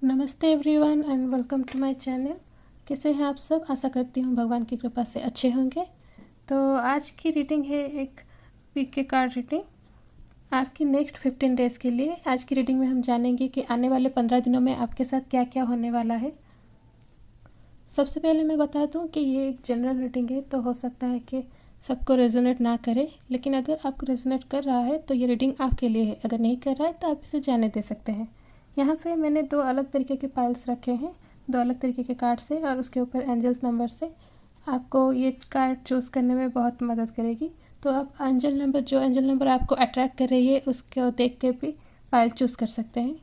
नमस्ते everyone and welcome to my channel. कैसे हैं आप सब? आशा करती हूँ भगवान की कृपा से अच्छे होंगे। तो आज की रीडिंग है एक पीके कार्ड रीडिंग आपकी नेक्स्ट 15 डेज़ के लिए। आज की रीडिंग में हम जानेंगे कि आने वाले 15 दिनों में आपके साथ क्या क्या होने वाला है। सबसे पहले मैं बता दूं कि ये एक जनरल रीडिंग है, तो हो सकता है कि सबको रेजोनेट ना करे, लेकिन अगर आपको रेजोनेट कर रहा है तो ये रीडिंग आपके लिए है। अगर नहीं कर रहा है तो आप इसे जाने दे सकते हैं। यहाँ पे मैंने 2 अलग तरीके के पाइल्स रखे हैं, 2 अलग तरीके के कार्ड से, और उसके ऊपर एंजल्स नंबर से आपको ये कार्ड चूज़ करने में बहुत मदद करेगी। तो आप जो एंजल नंबर आपको अट्रैक्ट कर रही है उसको देख के भी पाइल चूज़ कर सकते हैं।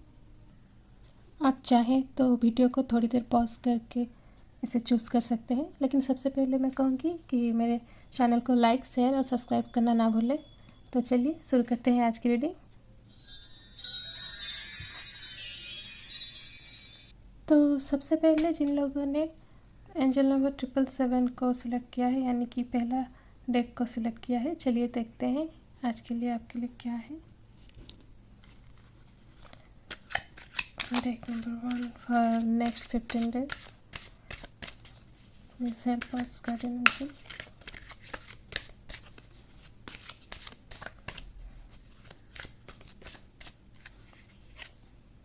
आप चाहें तो वीडियो को थोड़ी देर पॉज करके इसे चूज़ कर सकते हैं, लेकिन सबसे पहले मैं कहूँगी कि मेरे चैनल को लाइक, शेयर और सब्सक्राइब करना ना भूलें। तो चलिए शुरू करते हैं आज की रीडिंग। तो सबसे पहले जिन लोगों ने एंजल नंबर 777 को सिलेक्ट किया है, यानी कि पहला डेक को सिलेक्ट किया है, चलिए देखते हैं आज के लिए आपके लिए क्या है। Deck number 1 for next 15 days. Please help us, guardian angel.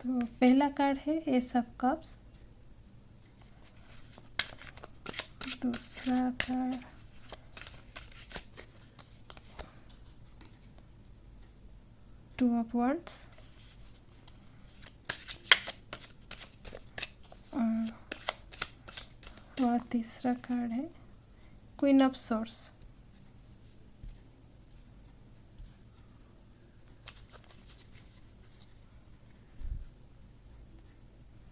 तो पहला कार्ड है एस ऑफ कप्स, दूसरा कार्ड टू ऑफ wands और तीसरा कार्ड है queen of source.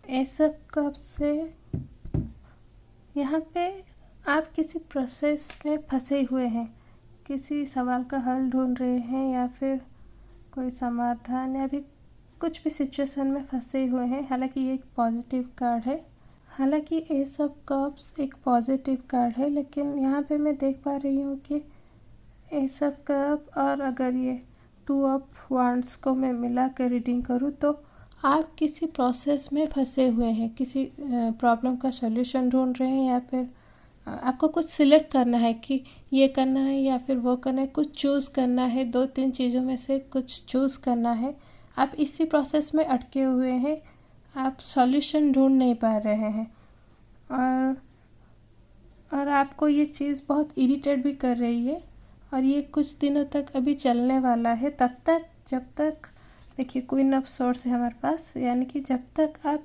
S of cups से यहाँ पे आप किसी प्रोसेस में फंसे हुए हैं, किसी सवाल का हल ढूंढ रहे हैं, या फिर कोई समाधान, या फिर कुछ भी सिचुएशन में फंसे हुए हैं। हालांकि ये एक पॉजिटिव कार्ड है, हालांकि एस ऑफ कप्स एक पॉजिटिव कार्ड है, लेकिन यहाँ पे मैं देख पा रही हूँ कि एस ऑफ कप और अगर ये टू ऑफ वांड्स को मैं मिला कर रीडिंग करूँ तो आप किसी प्रोसेस में फंसे हुए हैं, किसी प्रॉब्लम का सॉल्यूशन ढूंढ रहे हैं, या फिर आपको कुछ सिलेक्ट करना है कि ये करना है या फिर वो करना है, कुछ चूज़ करना है, 2-3 चीज़ों में से कुछ चूज़ करना है। आप इसी प्रोसेस में अटके हुए हैं, आप सॉल्यूशन ढूंढ नहीं पा रहे हैं, और आपको ये चीज़ बहुत इरिटेट भी कर रही है, और ये कुछ दिनों तक अभी चलने वाला है। तब तक जब तक देखिए क्वीन ऑफ सोर्स है हमारे पास, यानी कि जब तक आप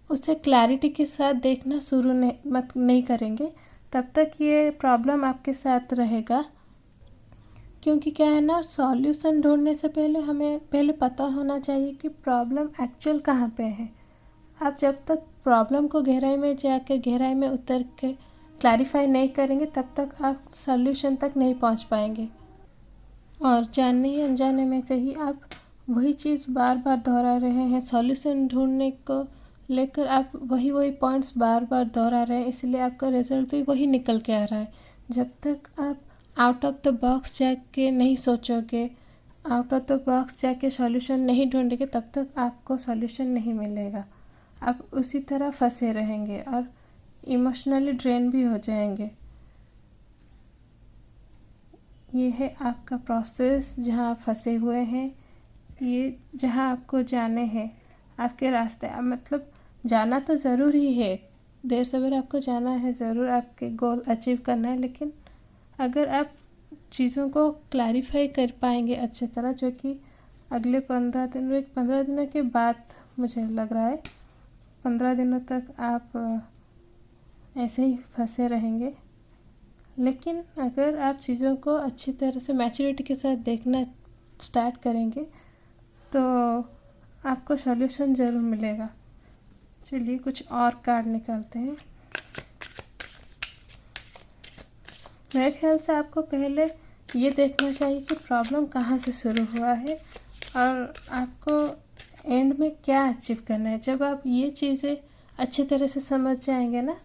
उसे क्लैरिटी के साथ देखना शुरू नहीं करेंगे तब तक ये प्रॉब्लम आपके साथ रहेगा। क्योंकि क्या है ना, सॉल्यूशन ढूंढने से पहले हमें पहले पता होना चाहिए कि प्रॉब्लम एक्चुअल कहाँ पे है। आप जब तक प्रॉब्लम को गहराई में जाकर गहराई में उतर के क्लैरिफाई नहीं करेंगे तब तक आप सॉल्यूशन तक नहीं पहुंच पाएंगे, और जाने अनजाने में से ही आप वही चीज़ बार बार दोहरा रहे हैं। सॉल्यूशन ढूंढने को लेकर आप वही पॉइंट्स बार बार दोहरा रहे हैं, इसलिए आपका रिजल्ट भी वही निकल के आ रहा है। जब तक आप आउट ऑफ द बॉक्स जाके नहीं सोचोगे, आउट ऑफ द बॉक्स जाके सॉल्यूशन नहीं ढूंढेंगे, तब तक आपको सॉल्यूशन नहीं मिलेगा। आप उसी तरह फंसे रहेंगे और इमोशनली ड्रेन भी हो जाएंगे। ये है आपका प्रोसेस जहाँ आप फंसे हुए हैं, ये जहाँ आपको जाने हैं, आपके रास्ते। मतलब जाना तो ज़रूर ही है, देर सवेर आपको जाना है, ज़रूर आपके गोल अचीव करना है, लेकिन अगर आप चीज़ों को क्लैरिफाई कर पाएंगे अच्छी तरह, जो कि अगले 15 दिनों के बाद मुझे लग रहा है 15 दिनों तक आप ऐसे ही फंसे रहेंगे। लेकिन अगर आप चीज़ों को अच्छी तरह से मैच्योरिटी के साथ देखना स्टार्ट करेंगे तो आपको सॉल्यूशन ज़रूर मिलेगा। चलिए कुछ और कार्ड निकालते हैं। मेरे ख्याल से आपको पहले ये देखना चाहिए कि प्रॉब्लम कहाँ से शुरू हुआ है और आपको एंड में क्या अचीव करना है। जब आप ये चीज़ें अच्छी तरह से समझ जाएंगे ना,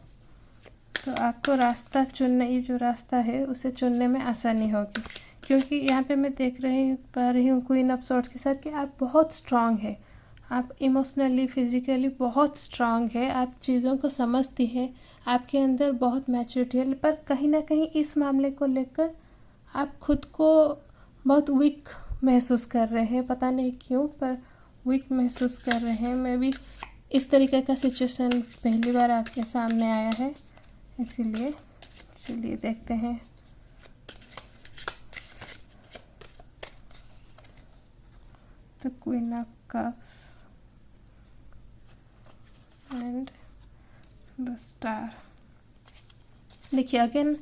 तो आपको रास्ता चुनना, ये जो रास्ता है उसे चुनने में आसानी होगी। क्योंकि यहाँ पे मैं देख पा रही हूँ क्वीन ऑफ सॉर्ड्स के साथ कि आप बहुत स्ट्रांग है, आप इमोशनली फिजिकली बहुत स्ट्रांग है, आप चीज़ों को समझती हैं, आपके अंदर बहुत मैच्योरिटी है, पर कहीं ना कहीं इस मामले को लेकर आप खुद को बहुत वीक महसूस कर रहे हैं। पता नहीं क्यों, पर वीक महसूस कर रहे हैं। मैं भी इस तरीके का सिचुएशन पहली बार आपके सामने आया है, इसीलिए चलिए देखते हैं। The queen of cups and the star. देखिए अगेन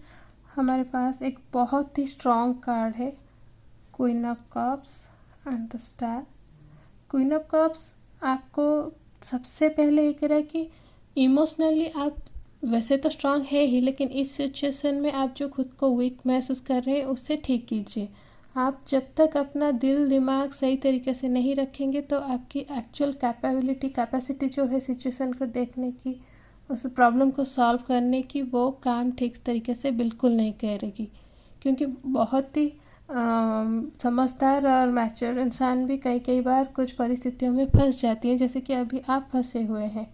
हमारे पास एक बहुत ही स्ट्रॉन्ग कार्ड है, queen of cups and the star. Queen of cups आपको सबसे ये कह रहा है कि इमोशनली आप वैसे तो स्ट्रांग है ही, लेकिन इस सिचुएशन में आप जो खुद को वीक महसूस कर रहे हैं उससे ठीक कीजिए। आप जब तक अपना दिल दिमाग सही तरीके से नहीं रखेंगे तो आपकी एक्चुअल कैपेसिटी जो है सिचुएशन को देखने की, उस प्रॉब्लम को सॉल्व करने की, वो काम ठीक तरीके से बिल्कुल नहीं करेगी। क्योंकि बहुत ही समझदार और मैच्योर इंसान भी कई बार कुछ परिस्थितियों में फंस जाती हैं, जैसे कि अभी आप फंसे हुए हैं।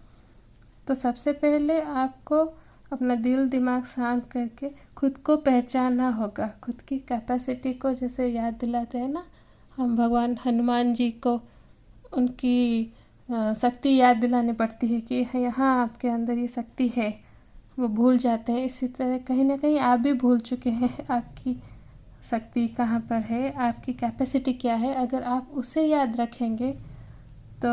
तो सबसे पहले आपको अपना दिल दिमाग शांत करके खुद को पहचानना होगा, खुद की कैपेसिटी को जैसे याद दिलाते हैं ना हम भगवान हनुमान जी को, उनकी शक्ति याद दिलानी पड़ती है कि यहाँ आपके अंदर ये शक्ति है, वो भूल जाते हैं। इसी तरह कहीं ना कहीं आप भी भूल चुके हैं आपकी शक्ति कहाँ पर है, आपकी कैपेसिटी क्या है। अगर आप उसे याद रखेंगे तो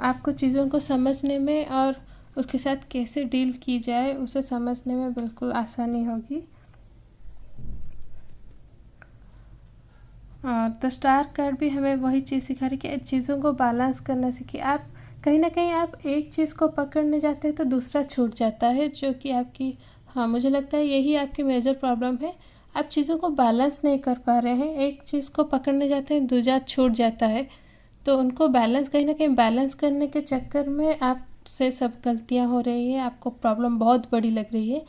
आपको चीज़ों को समझने में और उसके साथ कैसे डील की जाए उसे समझने में बिल्कुल आसानी होगी। और द स्टार कार्ड भी हमें वही चीज़ सिखा रही कि चीज़ों को बैलेंस करना सीखिए। आप कहीं ना कहीं आप एक चीज़ को पकड़ने जाते हैं तो दूसरा छूट जाता है, जो कि आपकी, हाँ मुझे लगता है यही आपकी मेजर प्रॉब्लम है। आप चीज़ों को बैलेंस नहीं कर पा रहे हैं, एक चीज़ को पकड़ने जाते हैं दूसरा छूट जाता है। तो उनको बैलेंस, कहीं ना कहीं बैलेंस करने के चक्कर में आपसे सब गलतियां हो रही है, आपको प्रॉब्लम बहुत बड़ी लग रही है।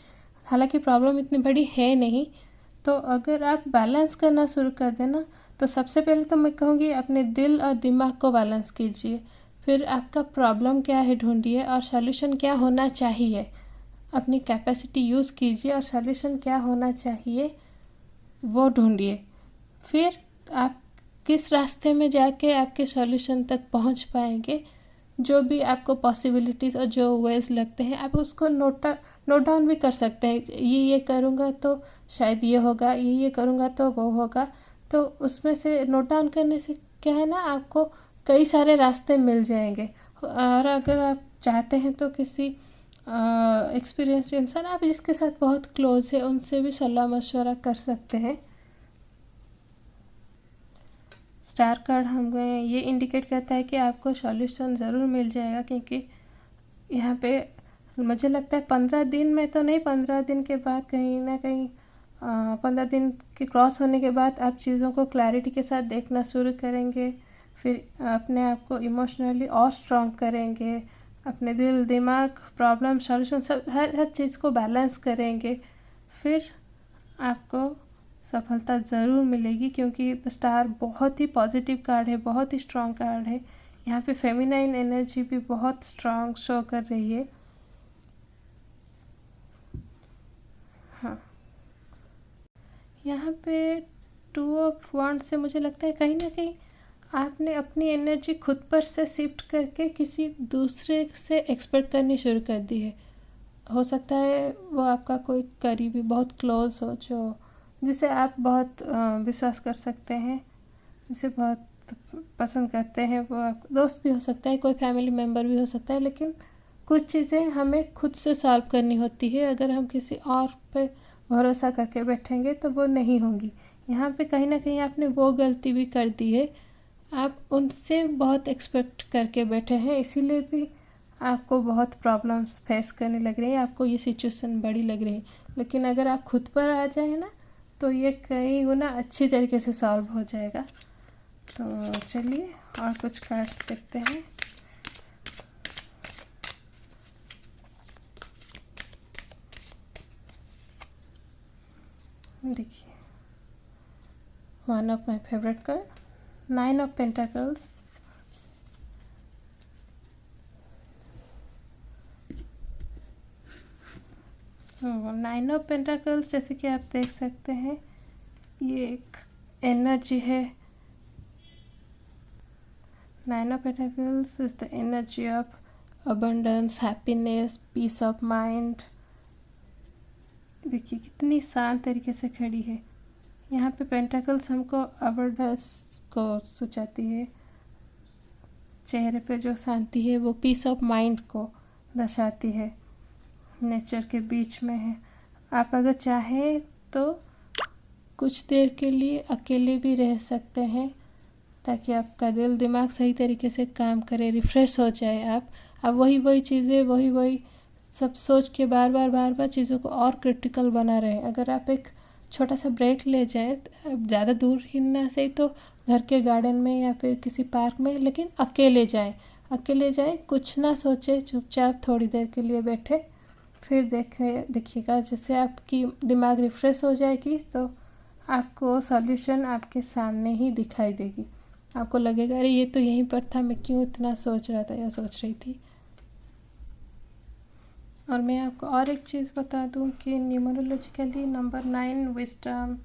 हालांकि प्रॉब्लम इतनी बड़ी है नहीं। तो अगर आप बैलेंस करना शुरू कर देना तो सबसे पहले तो मैं कहूँगी अपने दिल और दिमाग को बैलेंस कीजिए। फिर आपका प्रॉब्लम क्या है ढूंढिए और सॉल्यूशन क्या होना चाहिए। अपनी कैपेसिटी यूज़ कीजिए और सॉल्यूशन क्या होना चाहिए वो ढूंढिए। फिर आप किस रास्ते में जाके आपके सॉल्यूशन तक पहुंच पाएंगे, जो भी आपको पॉसिबिलिटीज़ और जो वेज लगते हैं आप उसको नोट डाउन भी कर सकते हैं। ये करूँगा तो शायद ये होगा, ये करूँगा तो वो होगा। तो उसमें से नोट डाउन करने से क्या है ना, आपको कई सारे रास्ते मिल जाएंगे। और अगर आप चाहते हैं तो किसी एक्सपीरियंस इंसान, आप जिसके साथ बहुत क्लोज है, उनसे भी सलाह मशवरा कर सकते हैं। स्टार कार्ड हमें ये इंडिकेट करता है कि आपको सॉल्यूशन ज़रूर मिल जाएगा, क्योंकि यहाँ पे मुझे लगता है 15 दिन में तो नहीं, 15 दिन के बाद कहीं ना कहीं 15 दिन के क्रॉस होने के बाद आप चीज़ों को क्लैरिटी के साथ देखना शुरू करेंगे। फिर अपने आप को इमोशनली और स्ट्रॉन्ग करेंगे, अपने दिल दिमाग प्रॉब्लम सॉल्यूशन सब हर चीज़ को बैलेंस करेंगे। फिर आपको सफलता ज़रूर मिलेगी, क्योंकि स्टार बहुत ही पॉजिटिव कार्ड है, बहुत ही स्ट्रॉन्ग कार्ड है। यहाँ पे फेमिनाइन एनर्जी भी बहुत स्ट्रॉन्ग शो कर रही है। हाँ, यहाँ पे 2 ऑफ वांड्स से मुझे लगता है कहीं ना कहीं आपने अपनी एनर्जी खुद पर से शिफ्ट करके किसी दूसरे से एक्सपेक्ट करनी शुरू कर दी है। हो सकता है वो आपका कोई करीबी बहुत क्लोज हो, जो जिसे आप बहुत विश्वास कर सकते हैं, जिसे बहुत पसंद करते हैं। वो आप दोस्त भी हो सकता है, कोई फैमिली मेम्बर भी हो सकता है। लेकिन कुछ चीज़ें हमें खुद से सॉल्व करनी होती है। अगर हम किसी और पे भरोसा करके बैठेंगे तो वो नहीं होंगी। यहाँ पे कहीं ना कहीं आपने वो गलती भी कर दी है, आप उनसे बहुत एक्सपेक्ट करके बैठे हैं, इसीलिए भी आपको बहुत प्रॉब्लम्स फेस करने लग रही है, आपको ये सिचुएशन बड़ी लग रही है। लेकिन अगर आप खुद पर आ जाए ना तो ये कई गुना अच्छी तरीके से सॉल्व हो जाएगा। तो चलिए और कुछ कार्ड्स देखते हैं। देखिए, one of my favourite card, 9 of pentacles, nine of pentacles, जैसे कि आप देख सकते हैं, ये एक एनर्जी है। Nine of pentacles is the energy of abundance, happiness, peace of mind. देखिए कितनी शांत तरीके से खड़ी है। यहाँ पे पेंटाकल्स हमको अबंडेंस को सूचाती है, चेहरे पे जो शांति है वो पीस ऑफ माइंड को दर्शाती है, नेचर के बीच में है। आप अगर चाहें तो कुछ देर के लिए अकेले भी रह सकते हैं, ताकि आपका दिल दिमाग सही तरीके से काम करे, रिफ़्रेश हो जाए। आप वही चीज़ें वही सब सोच के बार बार चीज़ों को और क्रिटिकल बना रहे हैं। अगर आप एक छोटा सा ब्रेक ले जाए, ज़्यादा दूर ही ना सही तो घर के गार्डन में या फिर किसी पार्क में, लेकिन अकेले जाए, कुछ ना सोचे, चुपचाप थोड़ी देर के लिए बैठे, फिर देखिएगा जैसे आपकी दिमाग रिफ़्रेश हो जाएगी तो आपको सॉल्यूशन आपके सामने ही दिखाई देगी। आपको लगेगा अरे ये तो यहीं पर था, मैं क्यों इतना सोच रहा था या सोच रही थी। और मैं आपको और एक चीज़ बता दूं कि न्यूमरोलॉजिकली नंबर 9 विजडम,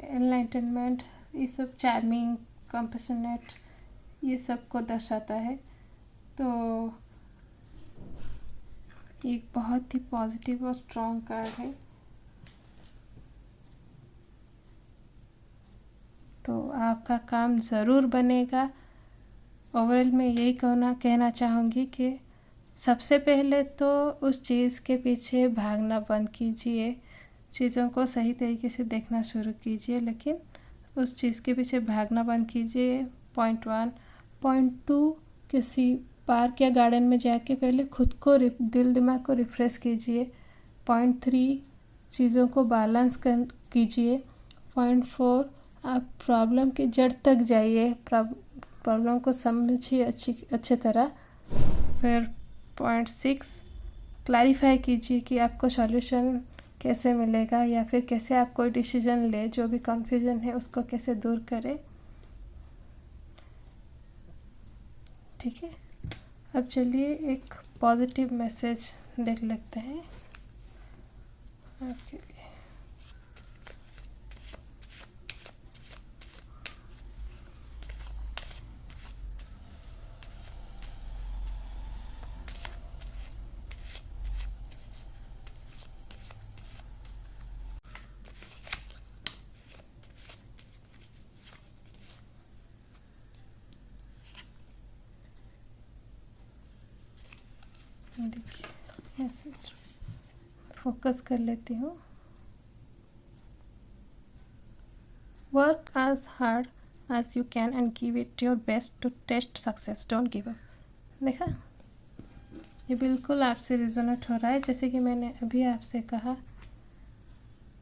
एनलाइटनमेंट, ये सब चार्मिंग, कंपैशनेट, ये सब को दर्शाता है। तो एक बहुत ही पॉजिटिव और स्ट्रॉन्ग कार्ड है। तो आपका काम ज़रूर बनेगा। ओवरऑल मैं यही कहना चाहूँगी कि सबसे पहले तो उस चीज़ के पीछे भागना बंद कीजिए, चीज़ों को सही तरीके से देखना शुरू कीजिए, लेकिन उस चीज़ के पीछे भागना बंद कीजिए। पॉइंट 1। पॉइंट 2, किसी पार्क या गार्डन में जाके पहले खुद को दिल दिमाग को रिफ़्रेश कीजिए। पॉइंट 3, चीज़ों को बैलेंस कीजिए। पॉइंट 4, आप प्रॉब्लम की जड़ तक जाइए, प्रॉब्लम को समझिए अच्छी तरह। फिर पॉइंट 6, क्लैरिफाई कीजिए कि आपको सॉल्यूशन कैसे मिलेगा, या फिर कैसे आप कोई डिसीजन ले, जो भी कन्फ्यूजन है उसको कैसे दूर करें। ठीक है, अब चलिए एक पॉजिटिव मैसेज देख लेते हैं आपके लिए। देखिए मैसेज फोकस कर लेती हूँ। Work as hard as you can and give it your best to test success, don't give up। देखा, ये बिल्कुल आपसे रिजोनेट हो रहा है। जैसे कि मैंने अभी आपसे कहा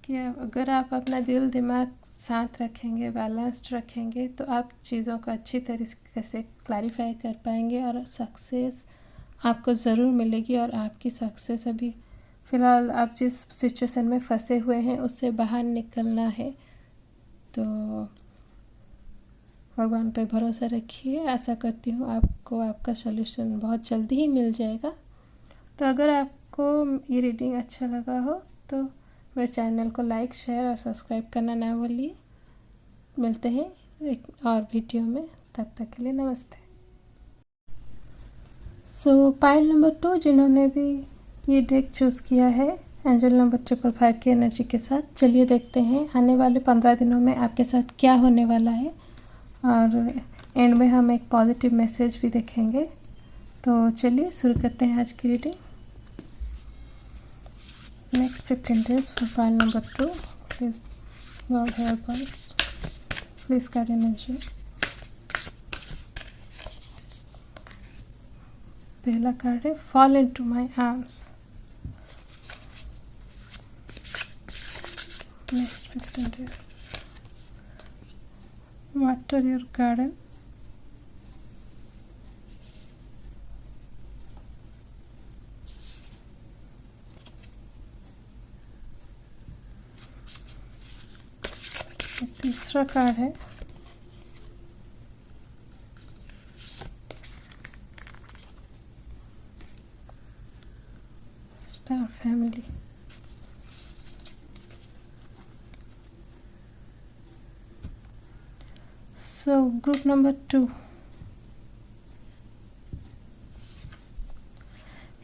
कि अगर आप अपना दिल दिमाग शांत रखेंगे, बैलेंस्ड रखेंगे, तो आप चीज़ों को अच्छी तरीके से क्लैरिफाई कर पाएंगे और सक्सेस आपको ज़रूर मिलेगी। और आपकी सक्सेस अभी फ़िलहाल आप जिस सिचुएशन में फंसे हुए हैं उससे बाहर निकलना है। तो भगवान पे भरोसा रखिए, आशा करती हूँ आपको आपका सॉल्यूशन बहुत जल्दी ही मिल जाएगा। तो अगर आपको ये रीडिंग अच्छा लगा हो तो मेरे चैनल को लाइक, शेयर और सब्सक्राइब करना ना भूलिए। मिलते हैं एक और वीडियो में, तब तक के लिए नमस्ते। सो पाइल नंबर 2 जिन्होंने भी ये डेक चूज़ किया है एंजल नंबर 555 की एनर्जी के साथ, चलिए देखते हैं आने वाले 15 दिनों में आपके साथ क्या होने वाला है। और एंड में हम एक पॉजिटिव मैसेज भी देखेंगे। तो चलिए शुरू करते हैं आज की reading. Next 15 days for pile number 2, please God help us, please guide energy. पहला कार्ड है fall into my arms. Next 15 days water your garden। तीसरा कार्ड है star family. So group number 2,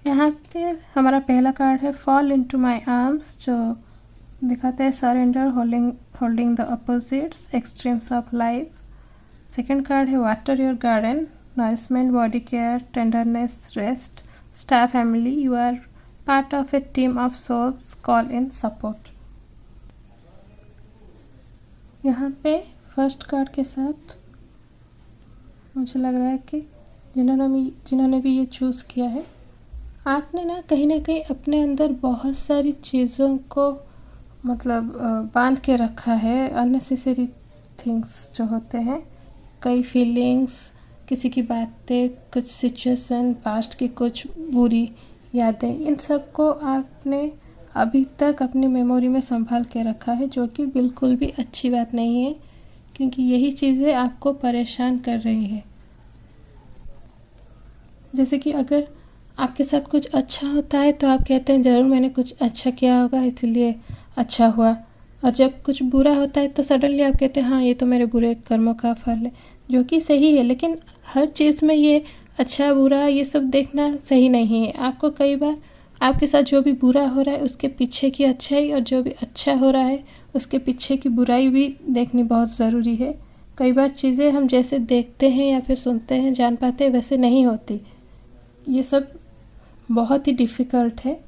यहाँ पे हमारा पहला कार्ड है फॉल इनटू माय आर्म्स, जो दिखाता है surrender, holding the opposites, extremes of life. Second card है water your garden, nourishment, body care, tenderness, rest, star family, you are part of a team of souls, call in support. यहाँ पे first card के साथ मुझे लग रहा है कि जिन्होंने भी ये चूज़ किया है, आपने ना कहीं अपने अंदर बहुत सारी चीज़ों को मतलब बांध के रखा है, अननेसेसरी थिंग्स जो होते हैं, कई फीलिंग्स, किसी की बातें, कुछ सिचुएशन, पास्ट की कुछ बुरी यादें, इन सब को आपने अभी तक अपनी मेमोरी में संभाल के रखा है, जो कि बिल्कुल भी अच्छी बात नहीं है, क्योंकि यही चीज़ें आपको परेशान कर रही है। जैसे कि अगर आपके साथ कुछ अच्छा होता है तो आप कहते हैं ज़रूर मैंने कुछ अच्छा किया होगा इसलिए अच्छा हुआ, और जब कुछ बुरा होता है तो सडनली आप कहते हैं हाँ ये तो मेरे बुरे कर्मों का फल है, जो कि सही है, लेकिन हर चीज़ में ये अच्छा बुरा ये सब देखना सही नहीं है। आपको कई बार आपके साथ जो भी बुरा हो रहा है उसके पीछे की अच्छाई, और जो भी अच्छा हो रहा है उसके पीछे की बुराई भी देखनी बहुत ज़रूरी है। कई बार चीज़ें हम जैसे देखते हैं या फिर सुनते हैं, जान पाते हैं, वैसे नहीं होती। ये सब बहुत ही डिफ़िकल्ट है,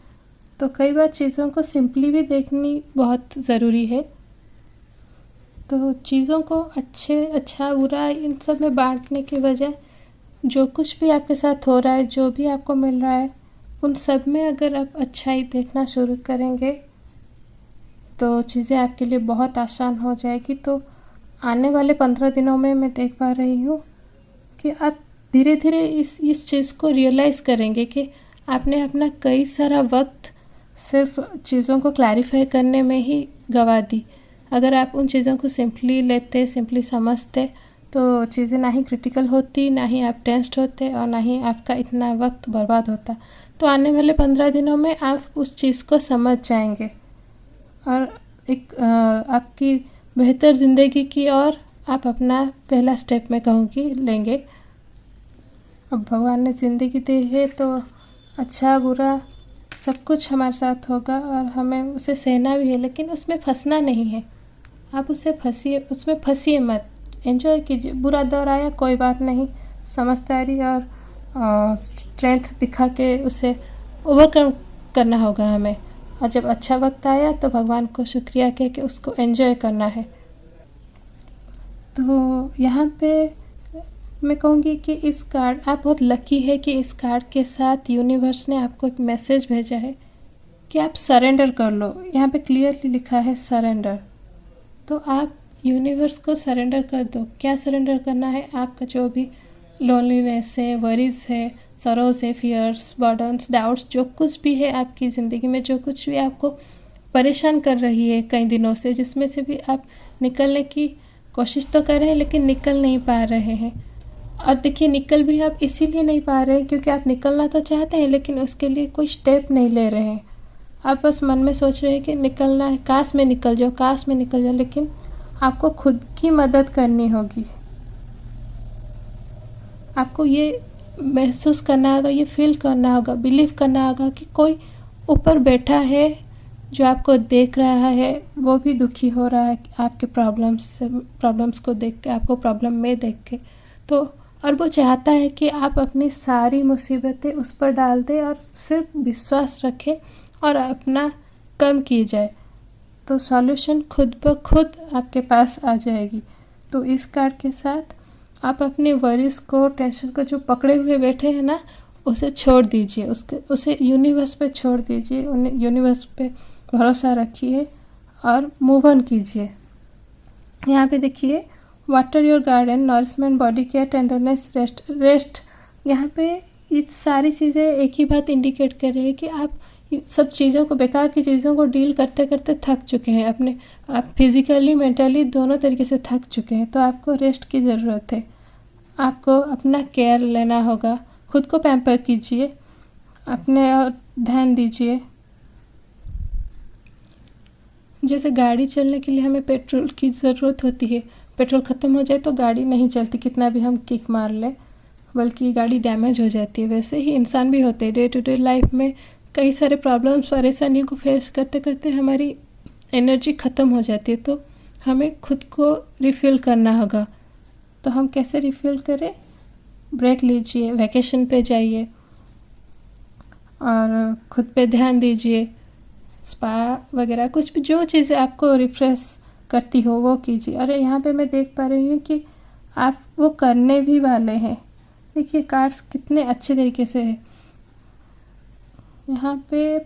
तो कई बार चीज़ों को सिंपली भी देखनी बहुत ज़रूरी है। तो चीज़ों को अच्छा बुरा इन सब में बांटने की बजाय जो कुछ भी आपके साथ हो रहा है, जो भी आपको मिल रहा है, उन सब में अगर आप अच्छाई देखना शुरू करेंगे तो चीज़ें आपके लिए बहुत आसान हो जाएगी। तो आने वाले 15 दिनों में मैं देख पा रही हूँ कि आप धीरे धीरे इस चीज़ को रियलाइज़ करेंगे कि आपने अपना कई सारा वक्त सिर्फ चीज़ों को क्लैरिफाई करने में ही गंवा दी। अगर आप उन चीज़ों को सिंपली लेते, सिंपली समझते, तो चीज़ें ना ही क्रिटिकल होती, ना ही आप टेंस्ड होते, और ना ही आपका इतना वक्त बर्बाद होता। तो आने वाले 15 दिनों में आप उस चीज़ को समझ जाएंगे और एक आपकी बेहतर ज़िंदगी की ओर आप अपना पहला स्टेप मैं कहूँगी लेंगे। अब भगवान ने ज़िंदगी दी है तो अच्छा बुरा सब कुछ हमारे साथ होगा और हमें उसे सहना भी है, लेकिन उसमें फंसना नहीं है। आप उसमें फंसिए मत, एंजॉय कीजिए। बुरा दौर आया कोई बात नहीं, समझदारी और स्ट्रेंथ दिखा के उसे ओवरकम करना होगा हमें, और जब अच्छा वक्त आया तो भगवान को शुक्रिया कह के उसको एंजॉय करना है। तो यहाँ पे मैं कहूँगी कि इस कार्ड, आप बहुत लकी है कि इस कार्ड के साथ यूनिवर्स ने आपको एक मैसेज भेजा है कि आप सरेंडर कर लो। यहाँ पे क्लियरली लिखा है सरेंडर, तो आप यूनिवर्स को सरेंडर कर दो। क्या सरेंडर करना है? आपका जो भी लोनलीनेस है, वरीज है, सरोज है, फियर्स, बर्डन्स, डाउट्स, जो कुछ भी है आपकी ज़िंदगी में, जो कुछ भी आपको परेशान कर रही है कई दिनों से, जिसमें से भी आप निकलने की कोशिश तो कर रहे हैं लेकिन निकल नहीं पा रहे हैं। और देखिए, निकल भी आप इसीलिए नहीं पा रहे हैं क्योंकि आप निकलना तो चाहते हैं लेकिन उसके लिए कोई स्टेप नहीं ले रहे हैं। आप बस मन में सोच रहे हैं कि निकलना है, काश मैं निकल जाऊँ, काश मैं निकल जाऊँ, लेकिन आपको खुद की मदद करनी होगी। आपको ये महसूस करना होगा, ये फील करना होगा, बिलीव करना होगा कि कोई ऊपर बैठा है जो आपको देख रहा है, वो भी दुखी हो रहा है आपके प्रॉब्लम्स को देख के, आपको प्रॉब्लम में देख के। तो और वो चाहता है कि आप अपनी सारी मुसीबतें उस पर डाल दें और सिर्फ विश्वास रखें और अपना कर्म किए जाए, तो सॉल्यूशन खुद ब खुद आपके पास आ जाएगी। तो इस कार्ड के साथ आप अपने वरीज को, टेंशन को जो पकड़े हुए बैठे हैं ना, उसे छोड़ दीजिए, उसे यूनिवर्स पे छोड़ दीजिए, यूनिवर्स पे भरोसा रखिए और मूव ऑन कीजिए। यहाँ पे देखिए, water your garden, nourishment, body care, tenderness, rest. यहाँ पे ये सारी चीज़ें एक ही बात इंडिकेट कर रही है कि आप सब चीज़ों को, बेकार की चीज़ों को डील करते करते थक चुके हैं, आप फिज़िकली मेंटली दोनों तरीके से थक चुके हैं। तो आपको रेस्ट की ज़रूरत है, आपको अपना केयर लेना होगा, खुद को पैम्पर कीजिए, अपने और ध्यान दीजिए। जैसे गाड़ी चलने के लिए हमें पेट्रोल की ज़रूरत होती है, पेट्रोल ख़त्म हो जाए तो गाड़ी नहीं चलती, कितना भी हम किक मार लें, बल्कि गाड़ी डैमेज हो जाती है। वैसे ही इंसान भी होते हैं, डे टू डे लाइफ में कई सारे प्रॉब्लम्स परेशानियों को फेस करते करते हमारी एनर्जी ख़त्म हो जाती है। तो हमें खुद को रिफ़िल करना होगा। तो हम कैसे रिफ़िल करें? ब्रेक लीजिए, वैकेशन पे जाइए और खुद पे ध्यान दीजिए। स्पा वगैरह कुछ भी, जो चीज़ें आपको रिफ़्रेश करती हो वो कीजिए। अरे यहाँ पे मैं देख पा रही हूँ कि आप वो करने भी वाले हैं। देखिए कार्ड्स कितने अच्छे तरीके से है। यहाँ पे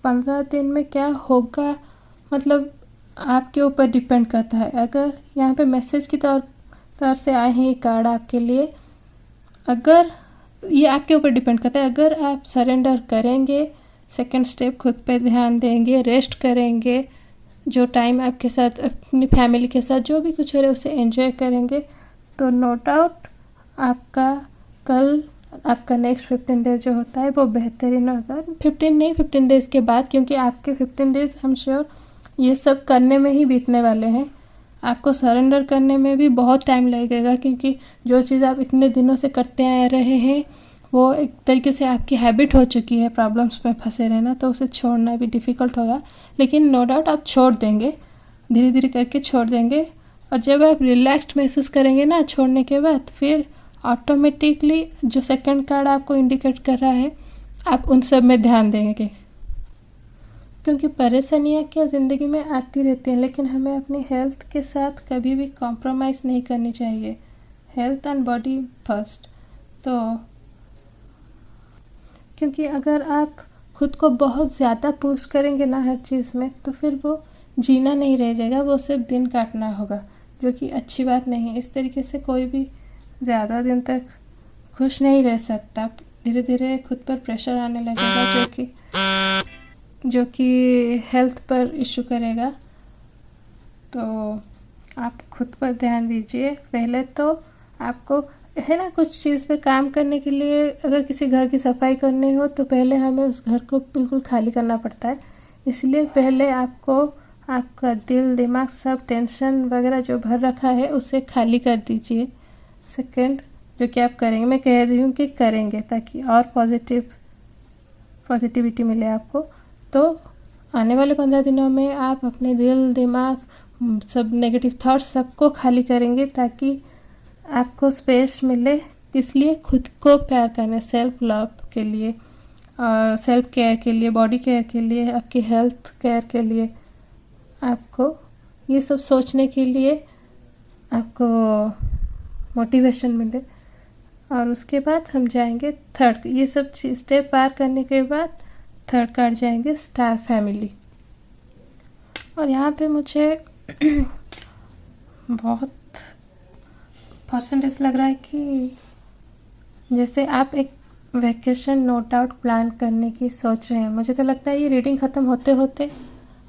15 दिन में क्या होगा, मतलब आपके ऊपर डिपेंड करता है। अगर यहाँ पे मैसेज की तौर से आए हैं ये कार्ड आपके लिए, अगर ये आपके ऊपर डिपेंड करता है। अगर आप सरेंडर करेंगे, सेकंड स्टेप खुद पे ध्यान देंगे, रेस्ट करेंगे, जो टाइम आपके साथ अपनी फैमिली के साथ जो भी कुछ हो रहा है उसे एंजॉय करेंगे, तो नो डाउट आपका नेक्स्ट 15 डेज जो होता है वो बेहतरीन होगा। 15 डेज़ के बाद, क्योंकि आपके 15 डेज़ आई एम श्योर ये सब करने में ही बीतने वाले हैं। आपको सरेंडर करने में भी बहुत टाइम लगेगा, क्योंकि जो चीज़ आप इतने दिनों से करते आ रहे हैं वो एक तरीके से आपकी हैबिट हो चुकी है प्रॉब्लम्स में फंसे रहना, तो उसे छोड़ना भी डिफ़िकल्ट होगा। लेकिन नो डाउट आप छोड़ देंगे, धीरे धीरे करके छोड़ देंगे। और जब आप रिलैक्स्ड महसूस करेंगे ना छोड़ने के बाद, फिर ऑटोमेटिकली जो सेकंड कार्ड आपको इंडिकेट कर रहा है आप उन सब में ध्यान देंगे। क्योंकि परेशानियाँ क्या ज़िंदगी में आती रहती हैं, लेकिन हमें अपनी हेल्थ के साथ कभी भी कॉम्प्रोमाइज़ नहीं करनी चाहिए। Health and body first. तो क्योंकि अगर आप खुद को बहुत ज़्यादा पुश करेंगे ना हर चीज़ में, तो फिर वो जीना नहीं रह जाएगा, वो सिर्फ दिन काटना होगा, जो कि अच्छी बात नहीं। इस तरीके से कोई भी ज़्यादा दिन तक खुश नहीं रह सकता। धीरे धीरे खुद पर प्रेशर आने लगेगा, जो कि हेल्थ पर इशू करेगा। तो आप खुद पर ध्यान दीजिए। पहले तो आपको है ना, कुछ चीज़ पे काम करने के लिए अगर किसी घर की सफाई करनी हो तो पहले हमें उस घर को बिल्कुल खाली करना पड़ता है। इसलिए पहले आपको आपका दिल दिमाग सब टेंशन वगैरह जो भर रखा है उसे खाली कर दीजिए। सेकंड जो कि आप करेंगे, मैं कह रही हूँ कि करेंगे, ताकि और पॉजिटिविटी मिले आपको। तो आने वाले 15 दिनों में आप अपने दिल दिमाग सब नेगेटिव थॉट्स सबको खाली करेंगे, ताकि आपको स्पेस मिले। इसलिए खुद को प्यार करने, सेल्फ लव के लिए और सेल्फ केयर के लिए, बॉडी केयर के लिए, आपकी हेल्थ केयर के लिए, आपको ये सब सोचने के लिए आपको मोटिवेशन मिले। और उसके बाद हम जाएंगे थर्ड, ये सब स्टेप पार करने के बाद थर्ड कार्ड जाएंगे स्टार फैमिली। और यहाँ पे मुझे बहुत परसेंटेज लग रहा है कि जैसे आप एक वैकेशन नो डाउट प्लान करने की सोच रहे हैं। मुझे तो लगता है ये रीडिंग ख़त्म होते होते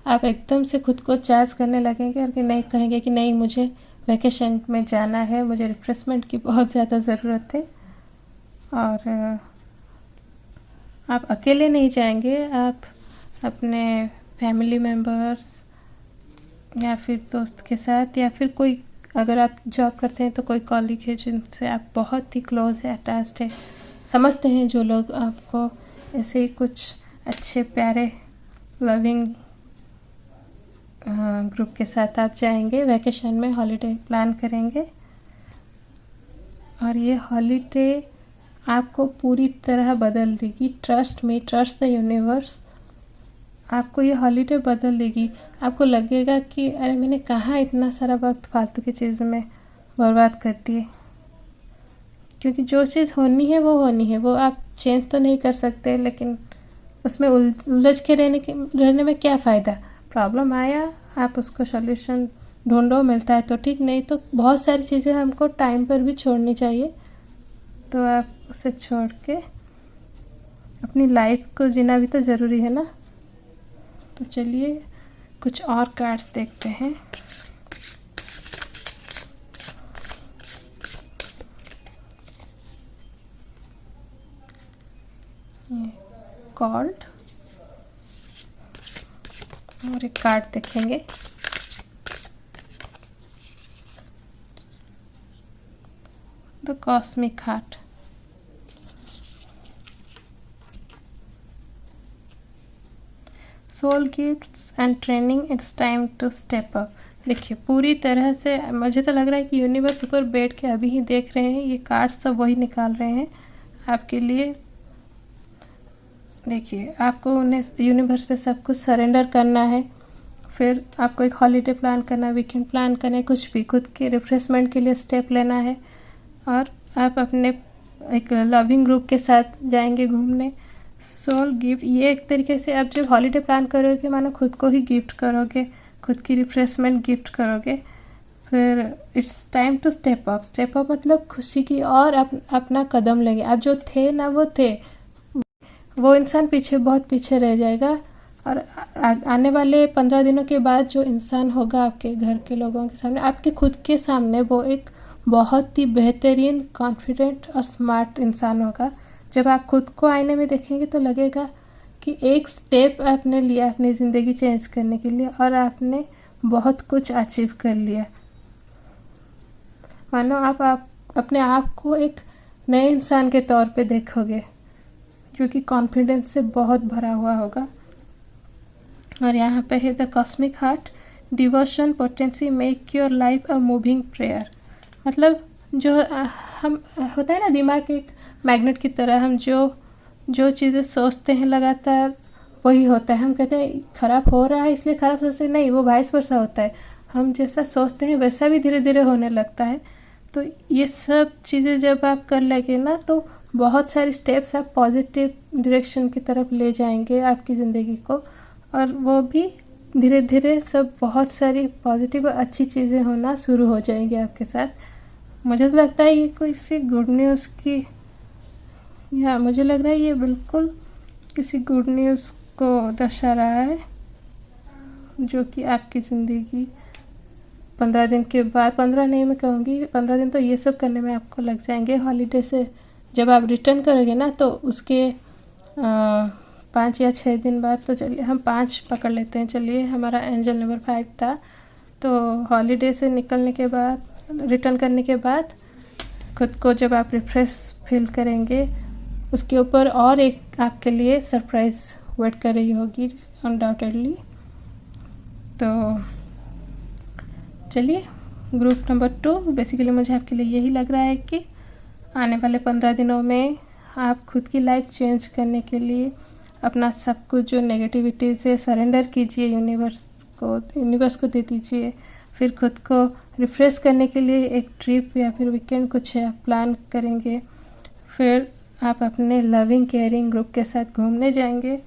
आप एकदम से खुद को चार्ज करने लगेंगे और कि नहीं कहेंगे कि नहीं मुझे वैकेशन में जाना है, मुझे रिफ्रेशमेंट की बहुत ज़्यादा ज़रूरत है। और आप अकेले नहीं जाएंगे, आप अपने फैमिली मेम्बर्स या फिर दोस्त के साथ, या फिर कोई, अगर आप जॉब करते हैं तो कोई कॉलीग है जिनसे आप बहुत ही क्लोज है, अटैच्ड है, समझते हैं जो लोग आपको, ऐसे ही कुछ अच्छे प्यारे लविंग ग्रुप के साथ आप जाएंगे वैकेशन में, हॉलीडे प्लान करेंगे। और ये हॉलीडे आपको पूरी तरह बदल देगी। Trust me, trust the universe. आपको ये हॉलीडे बदल देगी। आपको लगेगा कि अरे मैंने कहाँ इतना सारा वक्त फालतू की चीज़ों में बर्बाद कर दिए। क्योंकि जो चीज़ होनी है वो होनी है, वो आप चेंज तो नहीं कर सकते, लेकिन उसमें उलझ के रहने में क्या फ़ायदा। प्रॉब्लम आया, आप उसको सॉल्यूशन ढूंढो, मिलता है तो ठीक, नहीं तो बहुत सारी चीज़ें हमको टाइम पर भी छोड़नी चाहिए। तो आप उसे छोड़ के अपनी लाइफ को जीना भी तो ज़रूरी है ना। तो चलिए कुछ और कार्ड्स देखते हैं। ये कॉल्ड और एक कार्ड देखेंगे। The cosmic heart. Soul gifts and training, it's time to step up. देखिए पूरी तरह से मुझे तो लग रहा है कि यूनिवर्स ऊपर बैठ के अभी ही देख रहे हैं, ये कार्ड्स सब वही निकाल रहे हैं आपके लिए। देखिए आपको उन्हें यूनिवर्स पे सब कुछ सरेंडर करना है, फिर आपको एक हॉलीडे प्लान करना है, वीकेंड प्लान करना है, कुछ भी खुद के रिफ्रेशमेंट के लिए स्टेप लेना है, और आप अपने एक लविंग ग्रुप के साथ जाएंगे घूमने। सोल गिफ्ट, ये एक तरीके से आप जब हॉलीडे प्लान करोगे मानो खुद को ही गिफ्ट करोगे, खुद की रिफ्रेशमेंट गिफ्ट करोगे। फिर it's time to step up. Step up मतलब खुशी की और अपना कदम लगे। आप जो थे ना वो थे, वो इंसान पीछे बहुत पीछे रह जाएगा, और आने वाले 15 दिनों के बाद जो इंसान होगा आपके घर के लोगों के सामने, आपके खुद के सामने, वो एक बहुत ही बेहतरीन, कॉन्फिडेंट और स्मार्ट इंसान होगा। जब आप खुद को आईने में देखेंगे तो लगेगा कि एक स्टेप आपने लिया अपनी ज़िंदगी चेंज करने के लिए, और आपने बहुत कुछ अचीव कर लिया। मानो आप अपने आप को एक नए इंसान के तौर पे देखोगे, जो कि कॉन्फिडेंस से बहुत भरा हुआ होगा। और यहाँ पे है the cosmic heart, devotion potency make your life a moving prayer. मतलब जो हम होता है ना, दिमाग एक मैग्नेट की तरह, हम जो चीज़ें सोचते हैं लगातार वही होता है। हम कहते हैं ख़राब हो रहा है इसलिए ख़राब सोचते हैं, नहीं, वो वाइस वर्सा होता है। हम जैसा सोचते हैं वैसा भी धीरे धीरे होने लगता है। तो ये सब चीज़ें जब आप कर लेंगे ना, तो बहुत सारी स्टेप्स आप पॉजिटिव डायरेक्शन की तरफ ले जाएंगे आपकी ज़िंदगी को, और वो भी धीरे धीरे सब बहुत सारी पॉजिटिव और अच्छी चीज़ें होना शुरू हो जाएंगी आपके साथ। मुझे तो लगता है ये कोई सी गुड न्यूज़ की, या मुझे लग रहा है ये बिल्कुल किसी गुड न्यूज़ को दर्शा रहा है, जो कि आपकी ज़िंदगी 15 दिन के बाद, 15 नहीं मैं कहूँगी 15 दिन तो ये सब करने में आपको लग जाएंगे। हॉलीडे से जब आप रिटर्न करोगे ना, तो उसके 5 या 6 दिन बाद, तो चलिए हम 5 पकड़ लेते हैं, चलिए हमारा एंजल नंबर 5 था। तो हॉलीडे से निकलने के बाद, रिटर्न करने के बाद खुद को जब आप रिफ्रेश फील करेंगे, उसके ऊपर और एक आपके लिए सरप्राइज़ वेट कर रही होगी अनडाउटेडली। तो चलिए ग्रुप नंबर 2, बेसिकली मुझे आपके लिए यही लग रहा है कि आने वाले 15 दिनों में आप खुद की लाइफ चेंज करने के लिए अपना सब कुछ जो नेगेटिविटी से सरेंडर कीजिए, यूनिवर्स को दे दीजिए। फिर खुद को रिफ़्रेश करने के लिए एक ट्रिप या फिर वीकेंड कुछ आप प्लान करेंगे। फिर आप अपने लविंग केयरिंग ग्रुप के साथ घूमने जाएंगे,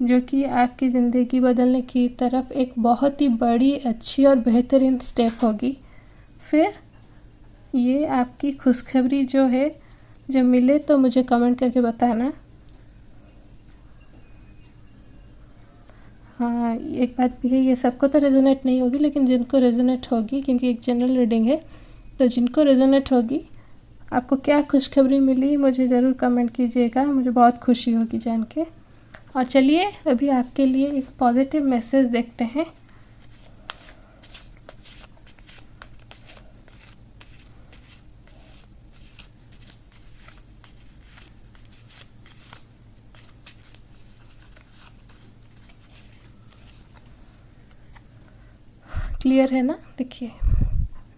जो कि आपकी ज़िंदगी बदलने की तरफ एक बहुत ही बड़ी, अच्छी और बेहतरीन स्टेप होगी। फिर ये आपकी खुशखबरी जो है, जब मिले तो मुझे कमेंट करके बताना। हाँ, एक बात भी है, ये सबको तो रेजोनेट नहीं होगी, लेकिन जिनको रेजोनेट होगी, क्योंकि एक जनरल रीडिंग है, तो जिनको रेजोनेट होगी, आपको क्या खुशखबरी मिली मुझे ज़रूर कमेंट कीजिएगा, मुझे बहुत खुशी होगी जान के। और चलिए अभी आपके लिए एक पॉजिटिव मैसेज देखते हैं। क्लियर है ना? देखिए,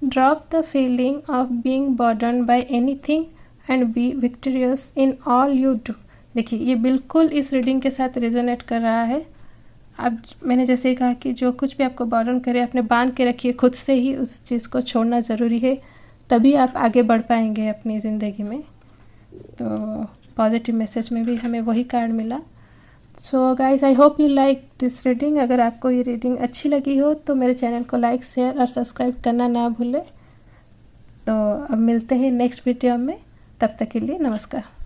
drop the feeling of being burden bye anything and B victorious in all you do. देखिए, ये बिल्कुल इस रीडिंग के साथ रेजोनेट कर रहा है। अब मैंने जैसे ही कहा कि जो कुछ भी आपको बर्डन करे, अपने बांध के रखिए, खुद से ही उस चीज़ को छोड़ना ज़रूरी है, तभी आप आगे बढ़ पाएंगे अपनी ज़िंदगी में। तो पॉजिटिव मैसेज में भी हमें वही कार्ड मिला। So guys, I hope you like this reading. अगर आपको ये रीडिंग अच्छी लगी हो तो मेरे चैनल को लाइक, शेयर और सब्सक्राइब करना ना भूलें। तो अब मिलते हैं नेक्स्ट वीडियो में, तब तक के लिए नमस्कार।